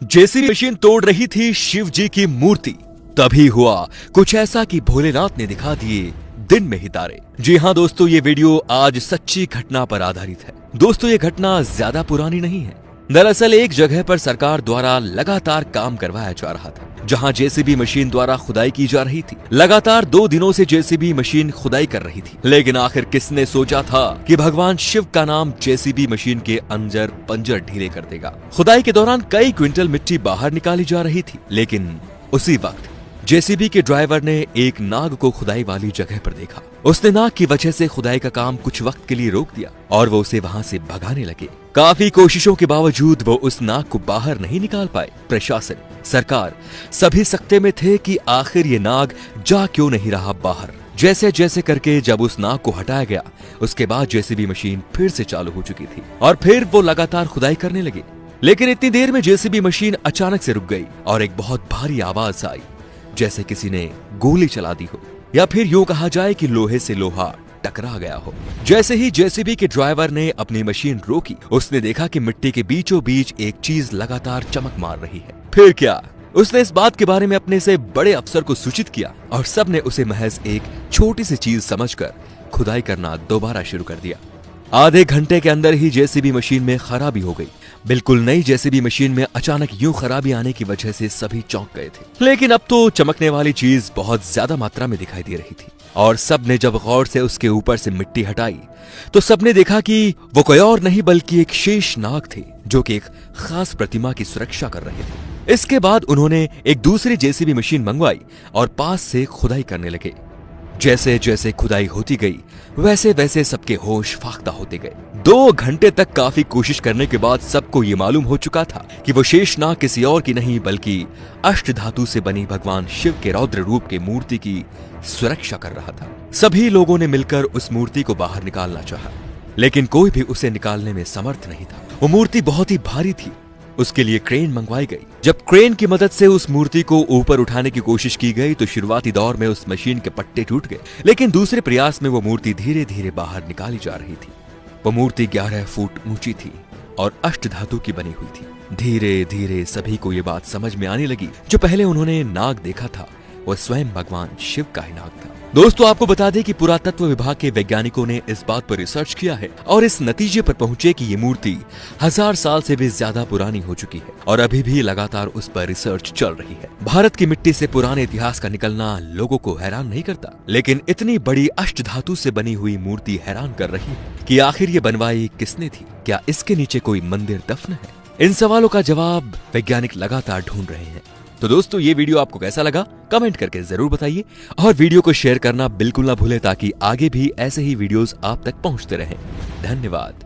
JCB machine तोड़ रही थी शिव जी की मूर्ति। तभी हुआ कुछ ऐसा कि भोलेनाथ ने दिखा दिए दिन में ही तारे। जी हाँ दोस्तों, ये वीडियो आज सच्ची घटना पर आधारित है। दोस्तों, ये घटना ज्यादा पुरानी नहीं है। दरअसल एक जगह पर सरकार द्वारा लगातार काम करवाया जा रहा था, जहां जेसीबी मशीन द्वारा खुदाई की जा रही थी। लगातार 2 दिनों से जेसीबी मशीन खुदाई कर रही थी, लेकिन आखिर किसने सोचा था कि भगवान शिव का नाम जेसीबी मशीन के अंजर पंजर ढीले कर देगा। खुदाई के दौरान कई क्विंटल मिट्टी बाहर निकाली जा रही थी, लेकिन उसी वक्त जेसीबी के ड्राइवर ने एक नाग को खुदाई वाली जगह पर देखा। उसने नाग की वजह से खुदाई का काम कुछ वक्त के लिए रोक दिया और वो उसे वहां से भगाने लगे। काफी कोशिशों के बावजूद वो उस नाग को बाहर नहीं निकाल पाए। प्रशासन, सरकार सभी सकते में थे कि आखिर ये नाग जा क्यों नहीं रहा बाहर। जैसे जैसे करके जब उस नाग को हटाया गया, उसके बाद जेसीबी मशीन फिर से चालू हो चुकी थी और फिर वो लगातार खुदाई करने लगे। लेकिन इतनी देर में जेसीबी मशीन अचानक से रुक गई और एक बहुत भारी आवाज आई, जैसे किसी ने गोली चला दी हो, या फिर यूं कहा जाए कि लोहे से लोहा टकरा गया हो। जैसे ही जेसीबी के ड्राइवर ने अपनी मशीन रोकी, उसने देखा कि मिट्टी के बीचों बीच एक चीज लगातार चमक मार रही है। फिर क्या, उसने इस बात के बारे में अपने से बड़े अफसर को सूचित किया और सबने उसे महज एक छोटी सी चीज समझकर खुदाई करना दोबारा शुरू कर दिया। आधे घंटे के अंदर ही जेसीबी मशीन में खराबी हो गई। बिल्कुल नई जेसीबी मशीन में अचानक यूं खराबी आने की वजह से सभी चौंक गए थे। लेकिन अब तो चमकने वाली चीज बहुत ज्यादा मात्रा में दिखाई दे रही थी और सबने जब गौर से उसके ऊपर से मिट्टी हटाई तो सबने देखा कि वो कोई और नहीं बल्कि एक शेष नाग थे, जो कि एक खास प्रतिमा की सुरक्षा कर रहे थे। इसके बाद उन्होंने एक दूसरी जेसीबी मशीन मंगवाई और पास से खुदाई करने लगे। जैसे जैसे खुदाई होती गई, वैसे वैसे सबके होश फाख्ता होते गए। 2 घंटे तक काफी कोशिश करने के बाद सबको ये मालूम हो चुका था कि वो शेषनाग किसी और की नहीं बल्कि अष्टधातु से बनी भगवान शिव के रौद्र रूप के मूर्ति की सुरक्षा कर रहा था। सभी लोगों ने मिलकर उस मूर्ति को बाहर निकालना चाहा, लेकिन कोई भी उसे निकालने में समर्थ नहीं था। वो मूर्ति बहुत ही भारी थी। उसके लिए क्रेन मंगवाई गई। जब क्रेन की मदद से उस मूर्ति को ऊपर उठाने की कोशिश की गई तो शुरुआती दौर में उस मशीन के पट्टे टूट गए, लेकिन दूसरे प्रयास में वो मूर्ति धीरे धीरे बाहर निकाली जा रही थी। वो मूर्ति 11 फुट ऊंची थी और अष्टधातु की बनी हुई थी। धीरे धीरे सभी को ये बात समझ में आने लगी, जो पहले उन्होंने नाग देखा था वह स्वयं भगवान शिव का ही नाग था। दोस्तों, आपको बता दें कि पुरातत्व विभाग के वैज्ञानिकों ने इस बात पर रिसर्च किया है और इस नतीजे पर पहुंचे कि ये मूर्ति 1000 साल से भी ज्यादा पुरानी हो चुकी है और अभी भी लगातार उस पर रिसर्च चल रही है। भारत की मिट्टी से पुराने इतिहास का निकलना लोगों को हैरान नहीं करता, लेकिन इतनी बड़ी अष्टधातु से बनी हुई मूर्ति हैरान कर रही है कि आखिर ये बनवाई किसने थी। क्या इसके नीचे कोई मंदिर दफन है? इन सवालों का जवाब वैज्ञानिक लगातार ढूंढ रहे हैं। तो दोस्तों, ये वीडियो आपको कैसा लगा कमेंट करके जरूर बताइए और वीडियो को शेयर करना बिल्कुल ना भूलें ताकि आगे भी ऐसे ही वीडियोस आप तक पहुंचते रहें। धन्यवाद।